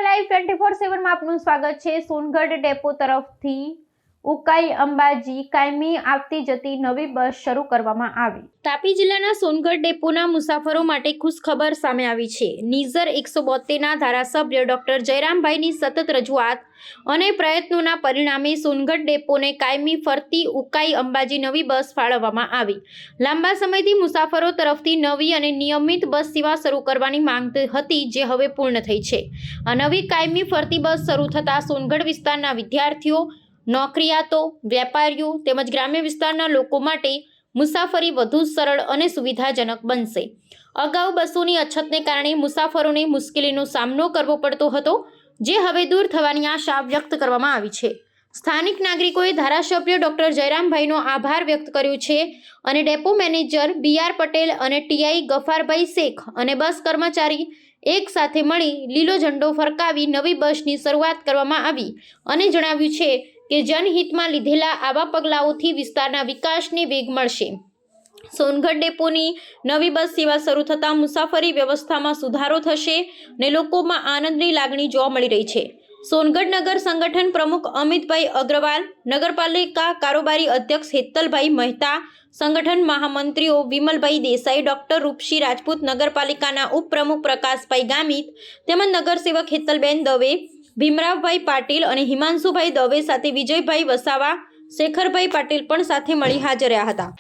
India live 24/7 में आपનું સ્વાગત છે। સોનગઢ ડેપો તરફથી ઉકાઈ અંબાજી કાયમી આવતી જતી નવી બસ શરૂ કરવામાં આવી। તાપી જિલ્લાના સોનગઢ ડેપોના મુસાફરો માટે ખુશખબર સામે આવી છે। નીઝર 172ના ધારાસભ્ય ડોક્ટર જયરામભાઈની સતત રજૂઆત અને પ્રયત્નોના પરિણામે સોનગઢ ડેપોને કાયમી ફરતી ઉકાઈ અંબાજી નવી બસ ફાળવવામાં આવી। લાંબા સમયથી મુસાફરો તરફથી નવી અને નિયમિત બસ સેવા શરૂ કરવાની માંગ હતી, જે હવે પૂર્ણ થઈ છે। આ નવી કાયમી ફરતી બસ શરૂ થતાં સોનગઢ વિસ્તારના વિદ્યાર્થીઓ, નોકરિયાતો, વેપારીઓ તેમજ ગ્રામ્ય વિસ્તારના લોકો માટે મુસાફરી વધુ સરળ અને સુવિધાજનક બનશે। અગાઉ બસોની અછતને કારણે મુસાફરોને મુશ્કેલીનો સામનો કરવો પડતો હતો, જે હવે દૂર થવાની આશા વ્યક્ત કરવામાં આવી છે। સ્થાનિક નાગરિકોએ ધારાસભ્ય ડોક્ટર જયરામભાઈનો આભાર વ્યક્ત કર્યો છે અને ડેપો મેનેજર BR પટેલ અને TI ગફારભાઈ શેખ અને બસ કર્મચારી એક સાથે મળી લીલો ઝંડો ફરકાવી નવી બસની શરૂઆત કરવામાં આવી અને જણાવ્યું છે કે જનહિતમાં લીધેલા આવા પગલાઓથી વિસ્તારના વિકાસને વેગ મળશે। સોનગઢ ડેપોની નવી બસ સેવા શરૂ થતાં મુસાફરી વ્યવસ્થામાં સુધારો થશે અને લોકોમાં આનંદની લાગણી જોવા મળી રહી છે। સોનગઢ નગર સંગઠન પ્રમુખ અમિતભાઈ અગ્રવાલ, નગરપાલિકા કારોબારી અધ્યક્ષ હેતલભાઈ મહેતા, સંગઠન મહામંત્રીઓ વિમલભાઈ દેસાઈ, ડોક્ટર રૂપસી રાજપૂત, નગરપાલિકાના ઉપપ્રમુખ પ્રકાશભાઈ ગામિત તેમજ નગરસેવક હેતલબેન દવે, ભીમરાવભાઈ પાટીલ અને હિમાંશુભાઈ દવે સાથે વિજયભાઈ વસાવા, શેખરભાઈ પાટીલ પણ સાથે મળી હાજર રહ્યા હતા।